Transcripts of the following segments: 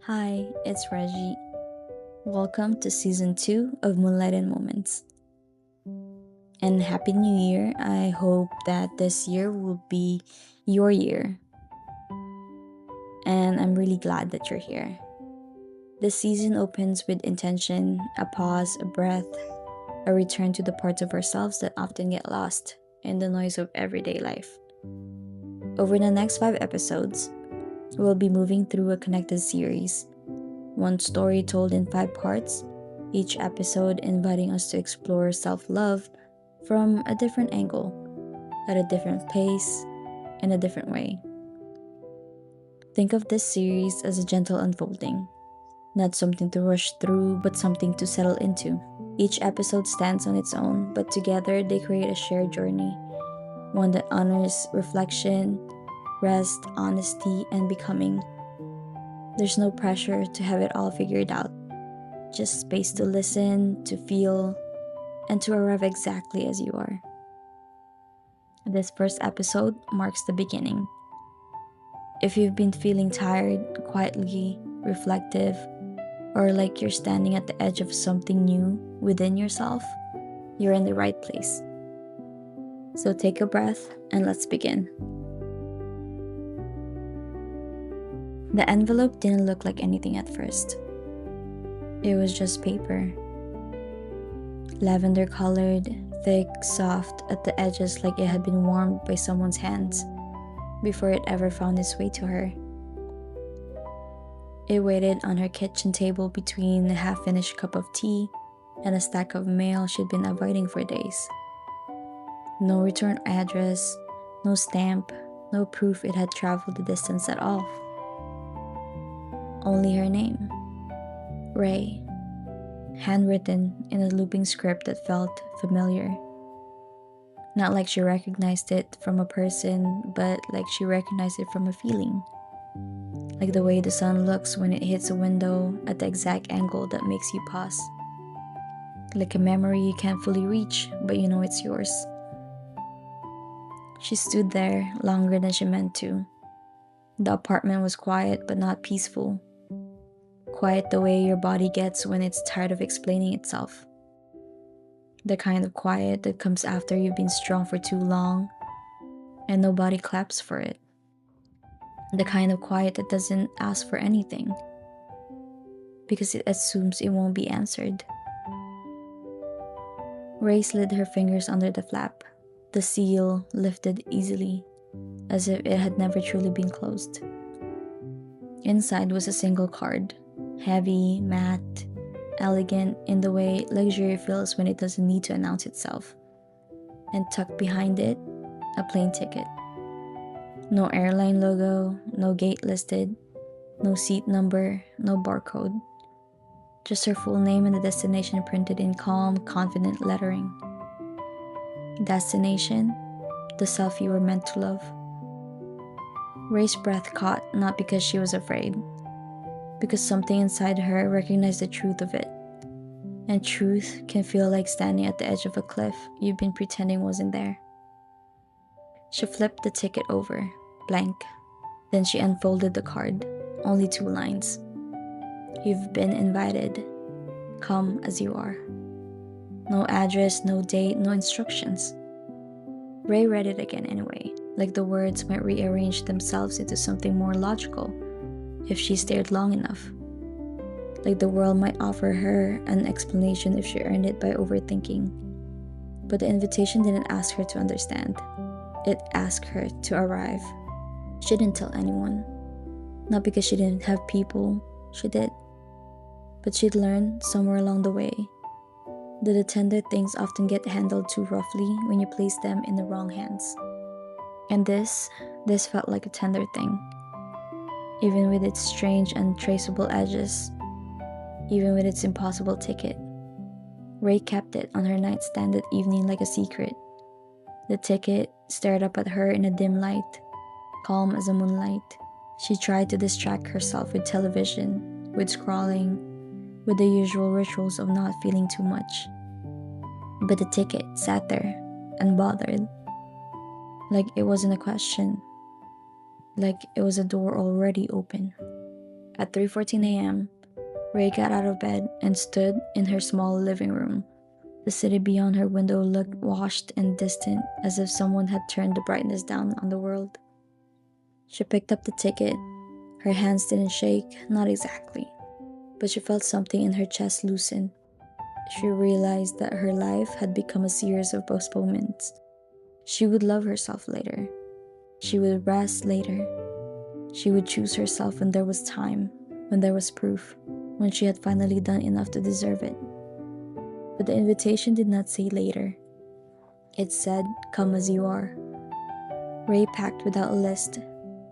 Hi, it's Reggie. Welcome to season 2 of Moonlight Moments. And Happy New Year. I hope that this year will be your year. And I'm really glad that you're here. This season opens with intention, a pause, a breath, a return to the parts of ourselves that often get lost in the noise of everyday life. Over the next 5 episodes, we'll be moving through a connected series, one story told in 5 parts, each episode inviting us to explore self love from a different angle, at a different pace, in a different way. Think of this series as a gentle unfolding, not something to rush through, but something to settle into. Each episode stands on its own, but together they create a shared journey, one that honors reflection, rest, honesty, and becoming. There's no pressure to have it all figured out, just space to listen, to feel, and to arrive exactly as you are. This first episode marks the beginning. If you've been feeling tired, quietly reflective, or like you're standing at the edge of something new within yourself, you're in the right place. So take a breath and let's begin. The envelope didn't look like anything at first. It was just paper. Lavender colored, thick, soft at the edges, like it had been warmed by someone's hands before it ever found its way to her. It waited on her kitchen table between a half-finished cup of tea and a stack of mail she'd been avoiding for days. No return address, no stamp, no proof it had traveled the distance at all. Only her name, Ray, handwritten in a looping script that felt familiar. Not like she recognized it from a person, but like she recognized it from a feeling. Like the way the sun looks when it hits a window at the exact angle that makes you pause. Like a memory you can't fully reach, but you know it's yours. She stood there longer than she meant to. The apartment was quiet but not peaceful. Quiet the way your body gets when it's tired of explaining itself. The kind of quiet that comes after you've been strong for too long and nobody claps for it. The kind of quiet that doesn't ask for anything because it assumes it won't be answered. Ray slid her fingers under the flap. The seal lifted easily, as if it had never truly been closed. Inside was a single card, heavy, matte, elegant in the way luxury feels when it doesn't need to announce itself. And tucked behind it, a plane ticket. No airline logo, no gate listed, no seat number, no barcode. Just her full name and the destination printed in calm, confident lettering. Destination, the self you were meant to love. Ray's breath caught, not because she was afraid, because something inside her recognized the truth of it. And truth can feel like standing at the edge of a cliff you've been pretending wasn't there. She flipped the ticket over, blank. Then she unfolded the card, only 2 lines. You've been invited. Come as you are. No address, no date, no instructions. Ray read it again anyway, like the words might rearrange themselves into something more logical if she stared long enough. Like the world might offer her an explanation if she earned it by overthinking. But the invitation didn't ask her to understand. It asked her to arrive. She didn't tell anyone. Not because she didn't have people, she did. But she'd learned somewhere along the way that the tender things often get handled too roughly when you place them in the wrong hands. And this felt like a tender thing. Even with its strange untraceable edges, even with its impossible ticket. Ray kept it on her nightstand that evening like a secret. The ticket stared up at her in a dim light, calm as a moonlight. She tried to distract herself with television, with scrolling, with the usual rituals of not feeling too much. But the ticket sat there, unbothered. Like it wasn't a question. Like it was a door already open. At 3:14 a.m., Ray got out of bed and stood in her small living room. The city beyond her window looked washed and distant, as if someone had turned the brightness down on the world. She picked up the ticket. Her hands didn't shake, not exactly, but she felt something in her chest loosen. She realized that her life had become a series of postponements. She would love herself later. She would rest later. She would choose herself when there was time, when there was proof, when she had finally done enough to deserve it. But the invitation did not say later. It said, "Come as you are." Ray packed without a list.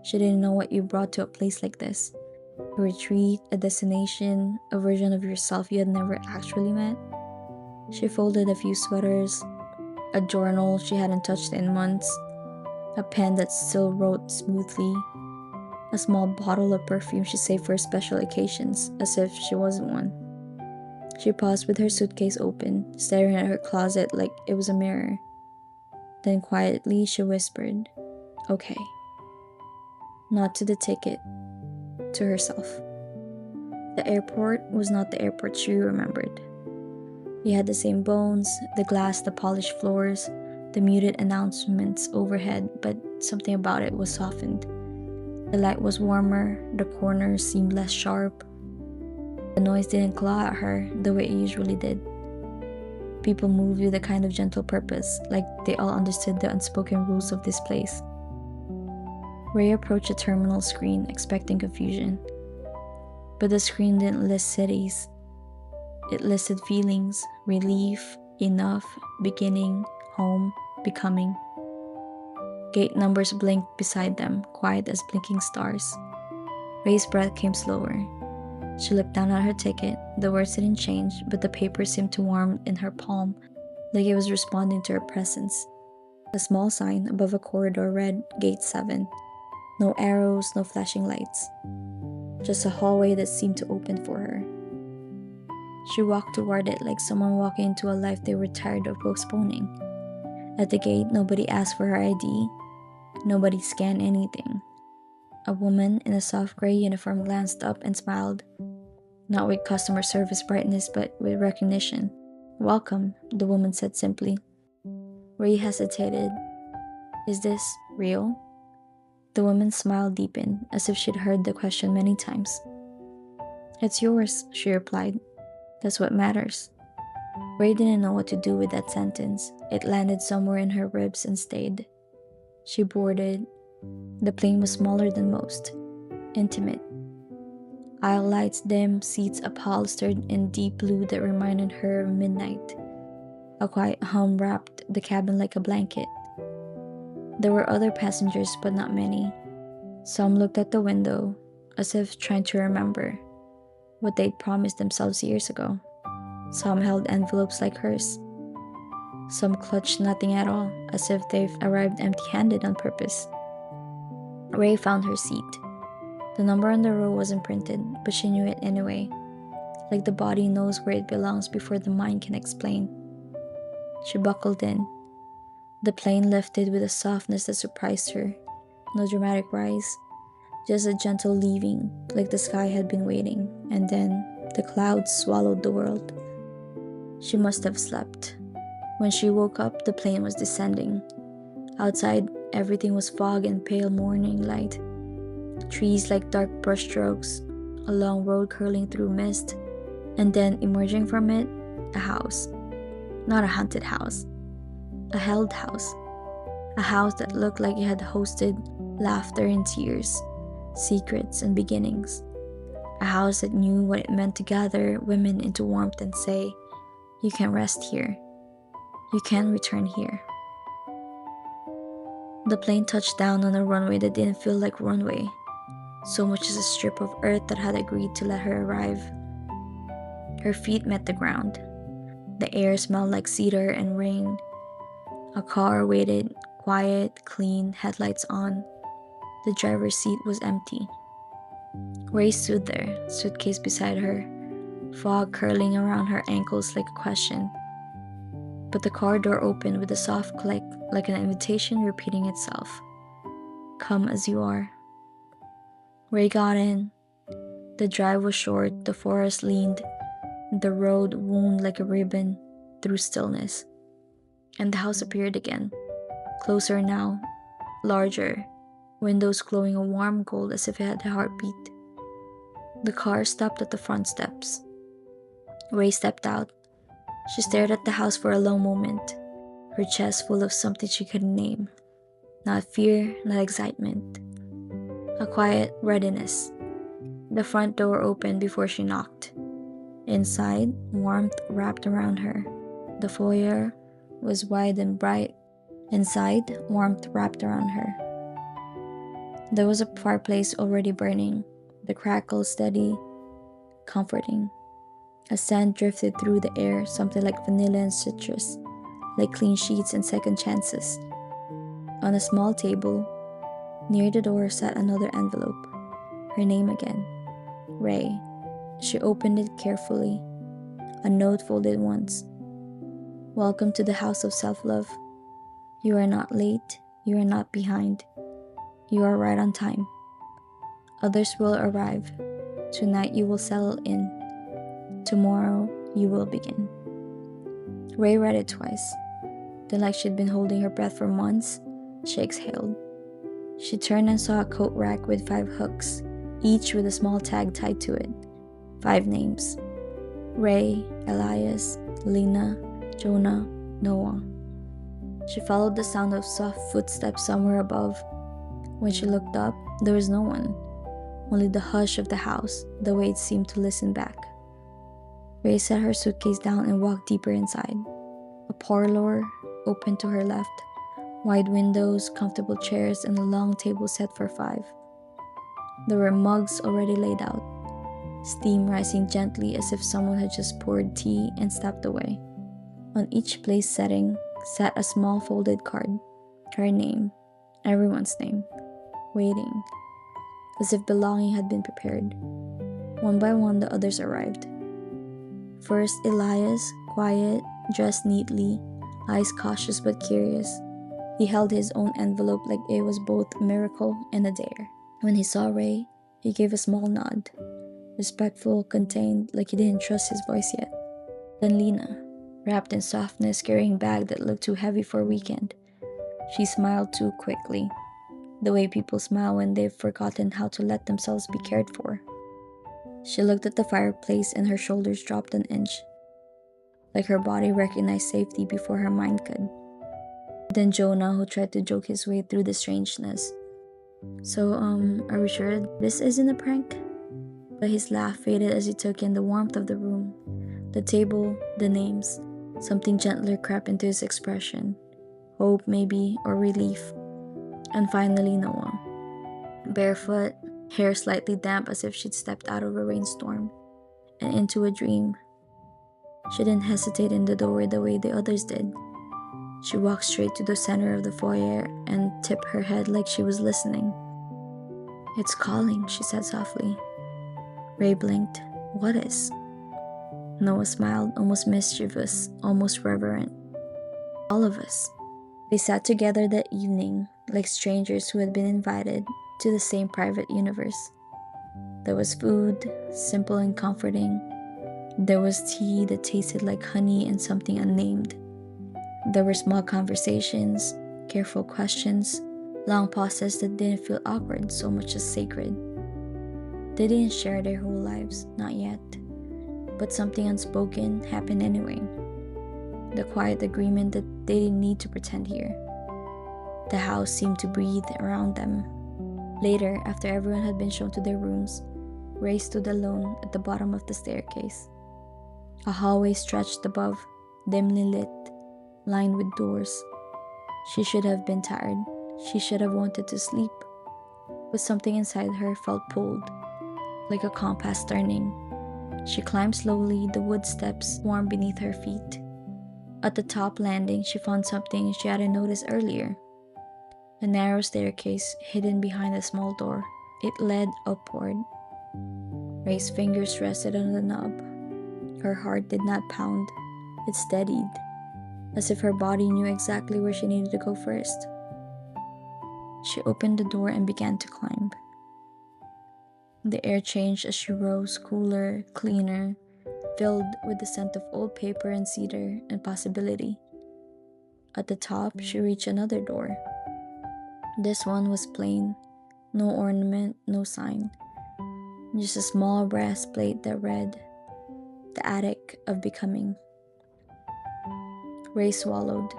She didn't know what you brought to a place like this. A retreat, a destination, a version of yourself you had never actually met. She folded a few sweaters, a journal she hadn't touched in months, a pen that still wrote smoothly, a small bottle of perfume she saved for special occasions, as if she wasn't one. She paused with her suitcase open, staring at her closet like it was a mirror. Then quietly she whispered, "Okay." Not to the ticket, to herself. The airport was not the airport she remembered. It had the same bones, the glass, the polished floors, the muted announcements overhead, but something about it was softened. The light was warmer, the corners seemed less sharp. The noise didn't claw at her the way it usually did. People moved with a kind of gentle purpose, like they all understood the unspoken rules of this place. Ray approached a terminal screen, expecting confusion. But the screen didn't list cities. It listed feelings: relief, enough, beginning, home, becoming. Gate numbers blinked beside them, quiet as blinking stars. Ray's breath came slower. She looked down at her ticket. The words didn't change, but the paper seemed to warm in her palm, like it was responding to her presence. A small sign above a corridor read, "Gate 7. No arrows, no flashing lights. Just a hallway that seemed to open for her. She walked toward it like someone walking into a life they were tired of postponing. At the gate, nobody asked for her ID. Nobody scanned anything. A woman in a soft gray uniform glanced up and smiled. Not with customer service brightness, but with recognition. "Welcome," the woman said simply. Ray hesitated. "Is this real?" The woman's smile deepened, as if she'd heard the question many times. "It's yours," she replied. "That's what matters." Ray didn't know what to do with that sentence. It landed somewhere in her ribs and stayed. She boarded. The plane was smaller than most. Intimate. Aisle lights dim, seats upholstered in deep blue that reminded her of midnight. A quiet hum wrapped the cabin like a blanket. There were other passengers, but not many. Some looked at the window, as if trying to remember what they'd promised themselves years ago. Some held envelopes like hers. Some clutched nothing at all, as if they've arrived empty-handed on purpose. Ray found her seat. The number on the row wasn't printed, but she knew it anyway, like the body knows where it belongs before the mind can explain. She buckled in. The plane lifted with a softness that surprised her. No dramatic rise, just a gentle leaving, like the sky had been waiting, and then the clouds swallowed the world. She must have slept. When she woke up, the plane was descending. Outside, everything was fog and pale morning light. Trees like dark brushstrokes, a long road curling through mist, and then emerging from it, a house. Not a haunted house. A held house. A house that looked like it had hosted laughter and tears, secrets and beginnings. A house that knew what it meant to gather women into warmth and say, "You can rest here. You can return here." The plane touched down on a runway that didn't feel like runway, so much as a strip of earth that had agreed to let her arrive. Her feet met the ground. The air smelled like cedar and rain. A car waited, quiet, clean, headlights on. The driver's seat was empty. Ray stood there, suitcase beside her, fog curling around her ankles like a question. But the car door opened with a soft click, like an invitation repeating itself. "Come as you are." Ray got in. The drive was short, the forest leaned, the road wound like a ribbon through stillness. And the house appeared again, closer now, larger, windows glowing a warm gold as if it had a heartbeat. The car stopped at the front steps. Ray stepped out. She stared at the house for a long moment, her chest full of something she couldn't name. Not fear, not excitement. A quiet readiness. The front door opened before she knocked. Inside, warmth wrapped around her. The foyer was wide and bright. Inside, warmth wrapped around her. There was a fireplace already burning, the crackle steady, comforting. A scent drifted through the air, something like vanilla and citrus, like clean sheets and second chances. On a small table, near the door sat another envelope. Her name again. Ray. She opened it carefully. A note folded once. Welcome to the house of self-love. You are not late. You are not behind. You are right on time. Others will arrive. Tonight you will settle in. Tomorrow you will begin. Ray read it twice. Then, like she'd been holding her breath for months, she exhaled. She turned and saw a coat rack with 5 hooks, each with a small tag tied to it. 5 names. Ray, Elias, Lena, Jonah, Noah. She followed the sound of soft footsteps somewhere above. When she looked up, there was no one. Only the hush of the house, the way it seemed to listen back. Ray set her suitcase down and walked deeper inside. A parlor opened to her left. Wide windows, comfortable chairs, and a long table set for 5. There were mugs already laid out, steam rising gently as if someone had just poured tea and stepped away. On each place setting sat a small folded card, her name, everyone's name, waiting, as if belonging had been prepared. One by one, the others arrived. First, Elias, quiet, dressed neatly, eyes cautious but curious. He held his own envelope like it was both a miracle and a dare. When he saw Ray, he gave a small nod, respectful, contained, like he didn't trust his voice yet. Then Lena, wrapped in softness, carrying a bag that looked too heavy for a weekend. She smiled too quickly, the way people smile when they've forgotten how to let themselves be cared for. She looked at the fireplace and her shoulders dropped an inch, like her body recognized safety before her mind could. Then Jonah, who tried to joke his way through the strangeness. So, are we sure this isn't a prank? But his laugh faded as he took in the warmth of the room, the table, the names. Something gentler crept into his expression. Hope, maybe, or relief. And finally, Noah. Barefoot, hair slightly damp as if she'd stepped out of a rainstorm and into a dream. She didn't hesitate in the doorway the way the others did. She walked straight to the center of the foyer and tipped her head like she was listening. It's calling, she said softly. Ray blinked. What is? Noah smiled, almost mischievous, almost reverent. All of us. They sat together that evening, like strangers who had been invited to the same private universe. There was food, simple and comforting. There was tea that tasted like honey and something unnamed. There were small conversations, careful questions, long pauses that didn't feel awkward so much as sacred. They didn't share their whole lives, not yet. But something unspoken happened anyway. The quiet agreement that they didn't need to pretend here. The house seemed to breathe around them. Later, after everyone had been shown to their rooms, Ray stood alone at the bottom of the staircase. A hallway stretched above, dimly lit, lined with doors. She should have been tired. She should have wanted to sleep. But something inside her felt pulled, like a compass turning. She climbed slowly, the wood steps warm beneath her feet. At the top landing, she found something she hadn't noticed earlier. A narrow staircase hidden behind a small door. It led upward. Ray's fingers rested on the knob. Her heart did not pound. It steadied, as if her body knew exactly where she needed to go first. She opened the door and began to climb. The air changed as she rose, cooler, cleaner, filled with the scent of old paper and cedar and possibility. At the top, she reached another door. This one was plain, no ornament, no sign, just a small brass plate that read, "The Attic of Becoming." Ray swallowed,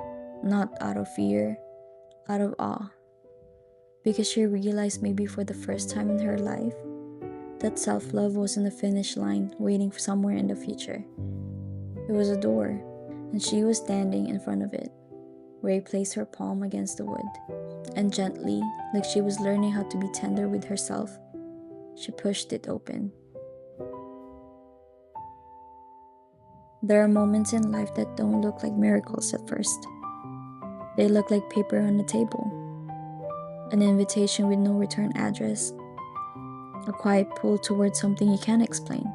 not out of fear, out of awe, because she realized maybe for the first time in her life that self-love wasn't a finish line waiting for somewhere in the future. It was a door, and she was standing in front of it. Ray placed her palm against the wood, and gently, like she was learning how to be tender with herself, she pushed it open. There are moments in life that don't look like miracles at first. They look like paper on the table, an invitation with no return address, a quiet pull towards something you can't explain.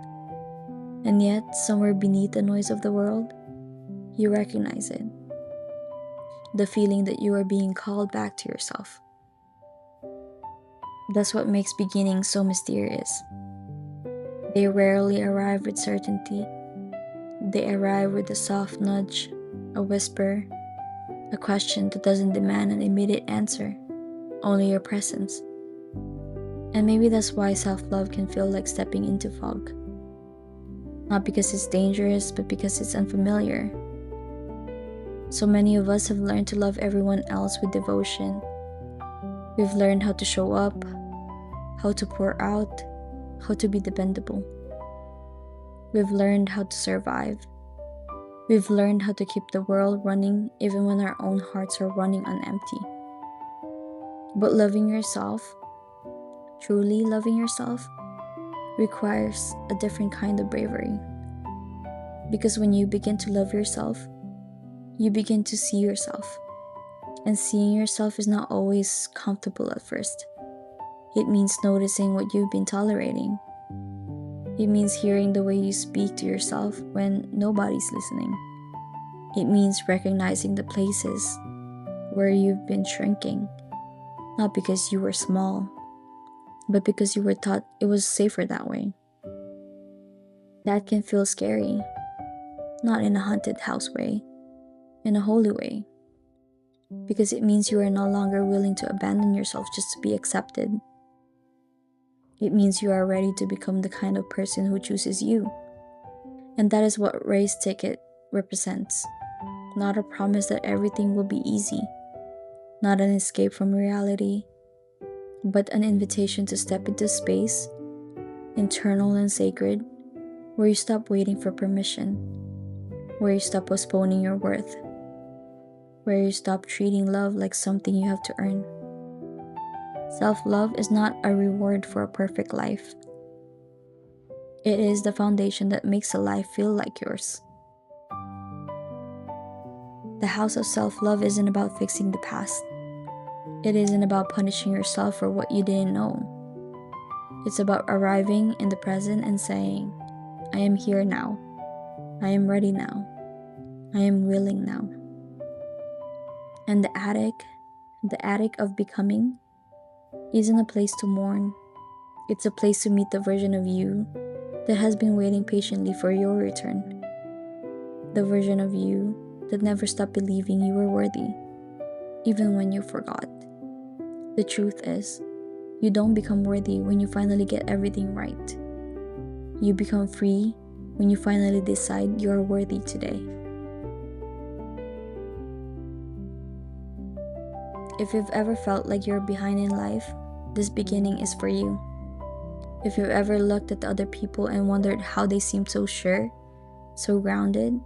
And yet, somewhere beneath the noise of the world, you recognize it. The feeling that you are being called back to yourself. That's what makes beginnings so mysterious. They rarely arrive with certainty. They arrive with a soft nudge, a whisper, a question that doesn't demand an immediate answer, only your presence. And maybe that's why self-love can feel like stepping into fog. Not because it's dangerous, but because it's unfamiliar. So many of us have learned to love everyone else with devotion. We've learned how to show up, how to pour out, how to be dependable. We've learned how to survive. We've learned how to keep the world running even when our own hearts are running on empty. But loving yourself, truly loving yourself, requires a different kind of bravery. Because when you begin to love yourself, you begin to see yourself. And seeing yourself is not always comfortable at first. It means noticing what you've been tolerating. It means hearing the way you speak to yourself when nobody's listening. It means recognizing the places where you've been shrinking, not because you were small, but because you were taught it was safer that way. That can feel scary, not in a haunted house way, in a holy way, because it means you are no longer willing to abandon yourself just to be accepted. It means you are ready to become the kind of person who chooses you. And that is what Ray's ticket represents. Not a promise that everything will be easy, not an escape from reality, but an invitation to step into space, internal and sacred, where you stop waiting for permission, where you stop postponing your worth, where you stop treating love like something you have to earn. Self-love is not a reward for a perfect life. It is the foundation that makes a life feel like yours. The house of self-love isn't about fixing the past. It isn't about punishing yourself for what you didn't know. It's about arriving in the present and saying, I am here now. I am ready now. I am willing now. And the attic of becoming, isn't a place to mourn. It's a place to meet the version of you that has been waiting patiently for your return. The version of you that never stopped believing you were worthy, even when you forgot. The truth is, you don't become worthy when you finally get everything right. You become free when you finally decide you're worthy today. If you've ever felt like you're behind in life, this beginning is for you. If you've ever looked at other people and wondered how they seem so sure, so grounded,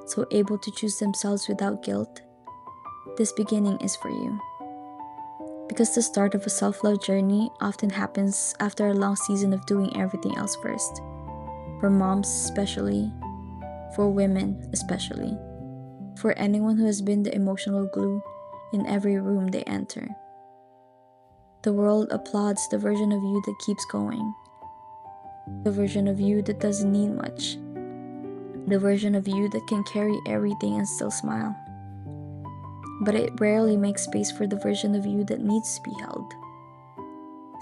so able to choose themselves without guilt, this beginning is for you. Because the start of a self-love journey often happens after a long season of doing everything else first. For moms especially, for women especially, for anyone who has been the emotional glue in every room they enter. The world applauds the version of you that keeps going, the version of you that doesn't need much, the version of you that can carry everything and still smile. But it rarely makes space for the version of you that needs to be held.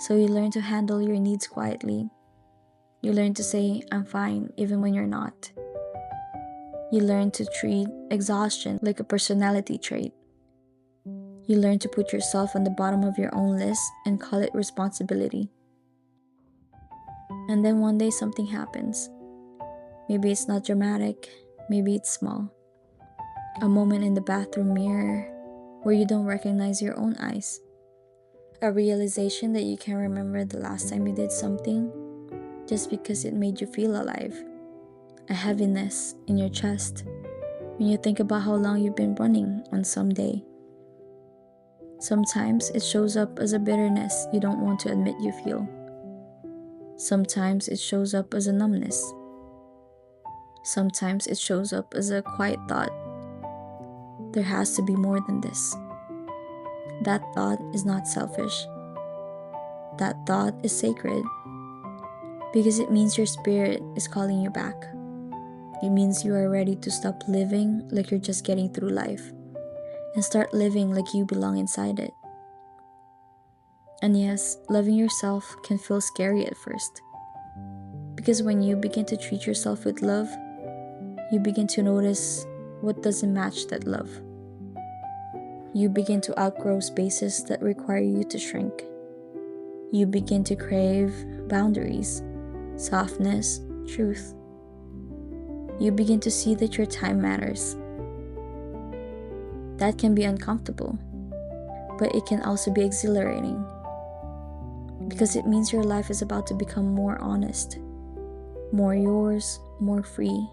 So you learn to handle your needs quietly. You learn to say, I'm fine, even when you're not. You learn to treat exhaustion like a personality trait. You learn to put yourself on the bottom of your own list and call it responsibility. And then one day something happens. Maybe it's not dramatic, maybe it's small. A moment in the bathroom mirror where you don't recognize your own eyes. A realization that you can't remember the last time you did something just because it made you feel alive. A heaviness in your chest when you think about how long you've been running on some day. Sometimes it shows up as a bitterness you don't want to admit you feel. Sometimes it shows up as a numbness. Sometimes it shows up as a quiet thought. There has to be more than this. That thought is not selfish. That thought is sacred because it means your spirit is calling you back. It means you are ready to stop living like you're just getting through life and start living like you belong inside it. And yes, loving yourself can feel scary at first. Because when you begin to treat yourself with love, you begin to notice what doesn't match that love. You begin to outgrow spaces that require you to shrink. You begin to crave boundaries, softness, truth. You begin to see that your time matters. That can be uncomfortable, but it can also be exhilarating because it means your life is about to become more honest, more yours, more free.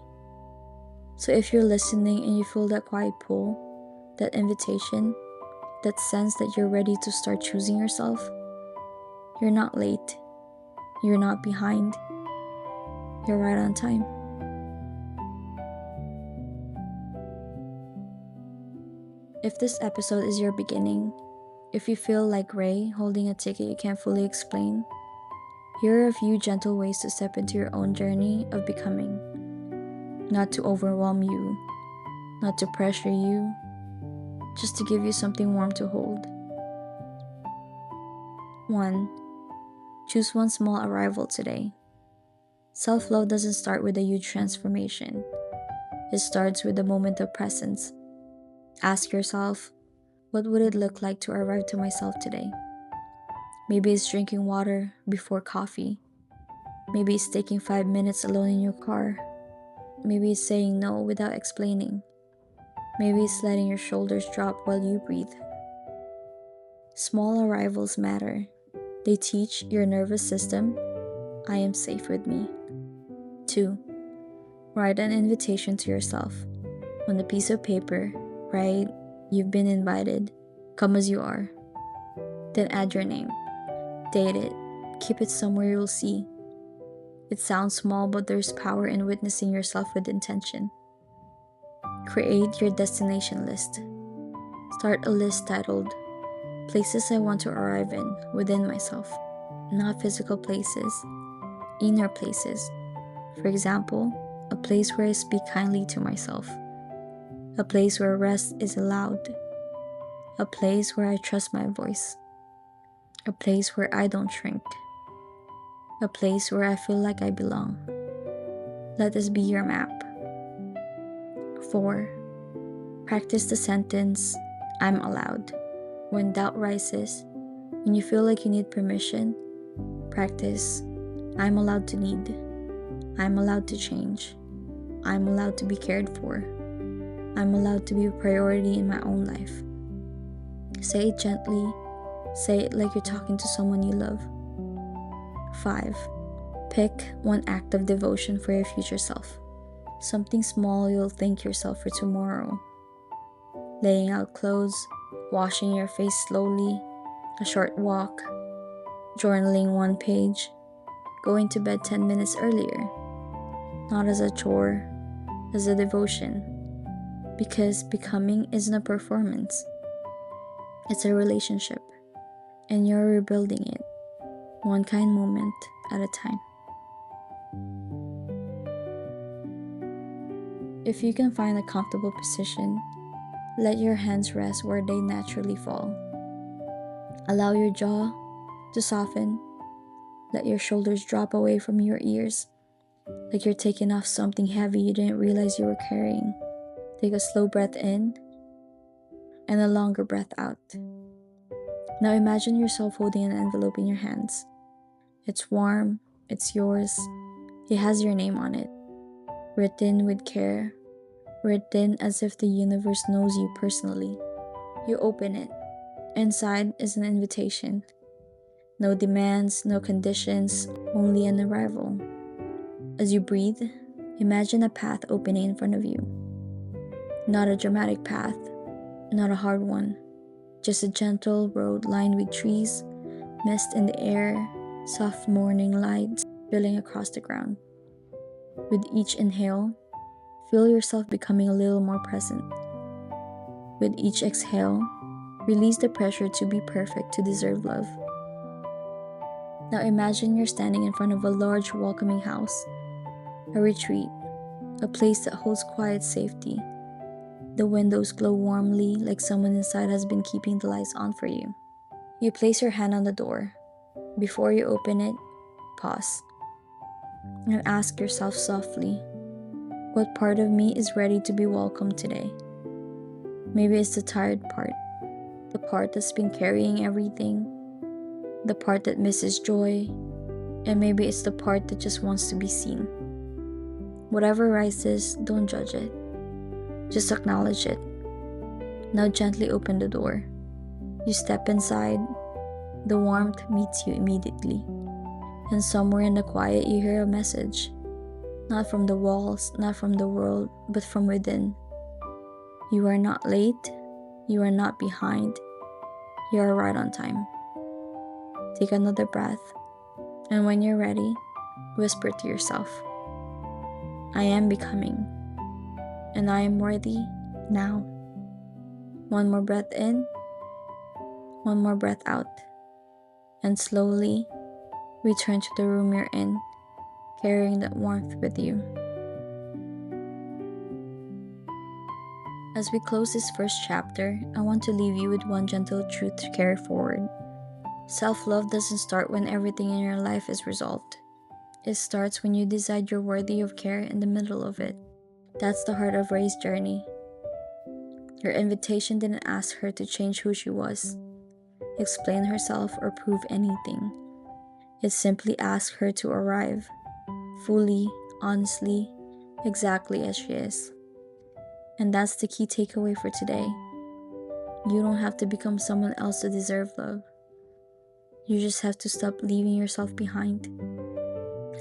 So if you're listening and you feel that quiet pull, that invitation, that sense that you're ready to start choosing yourself, you're not late, you're not behind, you're right on time. If this episode is your beginning, if you feel like Ray holding a ticket you can't fully explain, here are a few gentle ways to step into your own journey of becoming. Not to overwhelm you, not to pressure you, just to give you something warm to hold. 1. Choose one small arrival today. Self-love doesn't start with a huge transformation. It starts with a moment of presence. Ask yourself, what would it look like to arrive to myself today? Maybe it's drinking water before coffee. Maybe it's taking 5 minutes alone in your car. Maybe it's saying no without explaining. Maybe it's letting your shoulders drop while you breathe. Small arrivals matter. They teach your nervous system, I am safe with me. 2. Write an invitation to yourself. On a piece of paper, write, you've been invited. Come as you are. Then add your name. Date it. Keep it somewhere you'll see. It sounds small, but there's power in witnessing yourself with intention. Create your destination list. Start a list titled, Places I Want to Arrive in within myself. Not physical places, inner places. For example, a place where I speak kindly to myself. A place where rest is allowed. A place where I trust my voice. A place where I don't shrink. A place where I feel like I belong. Let this be your map. 4. Practice the sentence, I'm allowed. When doubt rises, when you feel like you need permission, practice, I'm allowed to need. I'm allowed to change. I'm allowed to be cared for. I'm allowed to be a priority in my own life. Say it gently. Say it like you're talking to someone you love. 5. Pick one act of devotion for your future self. Something small you'll thank yourself for tomorrow. Laying out clothes, washing your face slowly, a short walk, journaling one page, going to bed 10 minutes earlier. Not as a chore, as a devotion. Because becoming isn't a performance. It's a relationship. And you're rebuilding it, one kind moment at a time. If you can find a comfortable position, let your hands rest where they naturally fall. Allow your jaw, To soften, let your shoulders drop away from your ears, like you're taking off something heavy you didn't realize you were carrying. Take a slow breath in and a longer breath out. Now imagine yourself holding an envelope in your hands. It's warm, it's yours, it has your name on it, written with care, written as if the universe knows you personally. You open it. Inside is an invitation. No demands, no conditions, only an arrival. As you breathe, imagine a path opening in front of you. Not a dramatic path, not a hard one, just a gentle road lined with trees, mist in the air, soft morning light spilling across the ground. With each inhale, feel yourself becoming a little more present. With each exhale, release the pressure to be perfect to deserve love. Now imagine you're standing in front of a large welcoming house, a retreat, a place that holds quiet safety. The windows glow warmly like someone inside has been keeping the lights on for you. You place your hand on the door. Before you open it, pause and ask yourself softly, what part of me is ready to be welcomed today? Maybe it's the tired part, the part that's been carrying everything, the part that misses joy, and maybe it's the part that just wants to be seen. Whatever rises, don't judge it. Just acknowledge it. Now gently open the door. You step inside. The warmth meets you immediately. And somewhere in the quiet you hear a message. Not from the walls, not from the world, but from within. You are not late. You are not behind. You are right on time. Take another breath. And when you're ready, whisper to yourself, I am becoming. And I am worthy now. One more breath in, one more breath out, and slowly return to the room you're in, carrying that warmth with you. As we close this first chapter, I want to leave you with one gentle truth to carry forward. Self-love doesn't start when everything in your life is resolved. It starts when you decide you're worthy of care in the middle of it. That's the heart of Ray's journey. Your invitation didn't ask her to change who she was, explain herself, or prove anything. It simply asked her to arrive, fully, honestly, exactly as she is. And that's the key takeaway for today. You don't have to become someone else to deserve love. You just have to stop leaving yourself behind.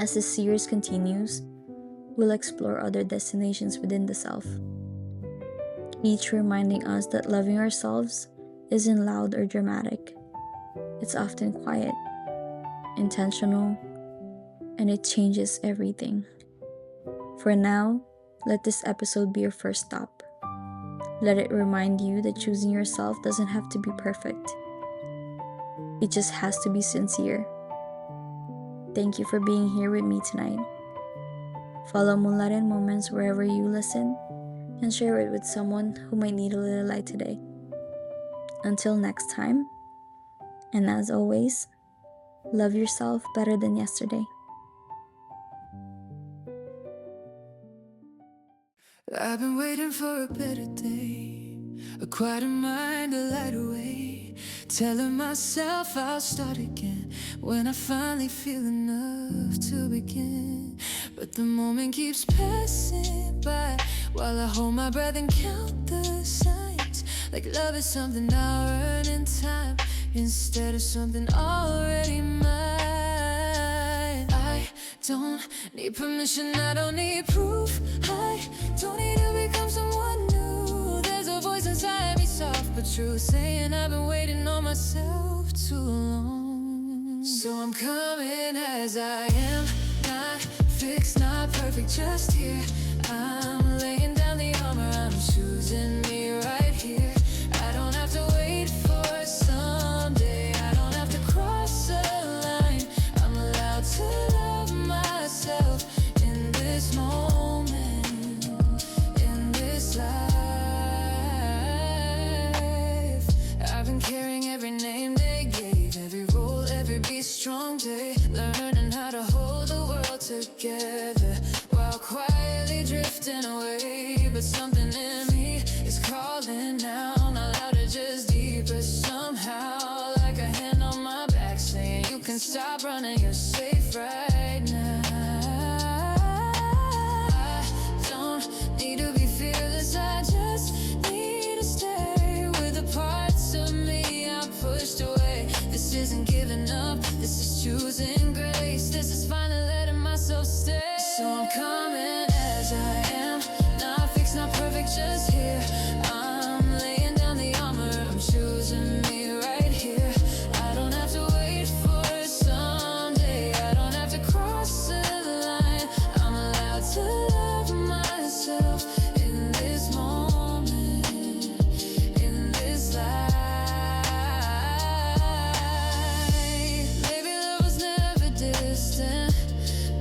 As this series continues, we'll explore other destinations within the self, each reminding us that loving ourselves isn't loud or dramatic. It's often quiet, intentional, and it changes everything. For now, let this episode be your first stop. Let it remind you that choosing yourself doesn't have to be perfect. It just has to be sincere. Thank you for being here with me tonight. Follow Moonlight Moments wherever you listen, and share it with someone who might need a little light today. Until next time, and as always, love yourself better than yesterday. I've been waiting for a better day, a quieter mind, a lighter way, telling myself I'll start again when I finally feel enough to begin. But the moment keeps passing by while I hold my breath and count the signs, like love is something I'll earn in time instead of something already mine. I don't need permission, I don't need proof, I don't need to become someone new. There's a voice inside me, soft but true, saying I've been waiting on myself too long. So I'm coming as I am, not fixed, not perfect, just here. I'm laying down the armor, I'm choosing me right here. I don't have to wait for someday, I don't have to cross a line. I'm allowed to love myself in this moment, in this life. I've been carrying every name they gave, every role, every long day, learning how to hold the world together while quietly drifting away. But something in me is calling now, not louder, just deeper somehow. Like a hand on my back saying you can stop running, you're safe right now. I don't need to be fearless, I just need to stay with the parts of me I pushed away. This isn't giving up, this is choosing grace. This is finally letting myself stay. So I'm coming as I am, not fixed, not perfect, just here. I'm laying down the armor, I'm choosing me right here. I don't have to wait for someday, I don't have to cross the line. I'm allowed to love myself in this moment, in this life. Maybe love was never distant,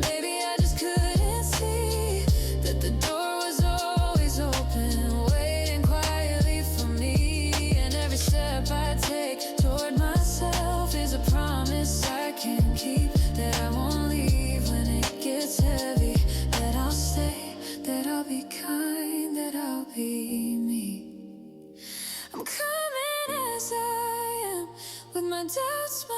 maybe I just couldn't see that the door was always open, waiting quietly for me. And every step I take toward myself is a promise I can keep, that I won't leave when it gets heavy, that I'll stay, that I'll be kind, that I'll be me. I'm coming as I am, with my doubts, my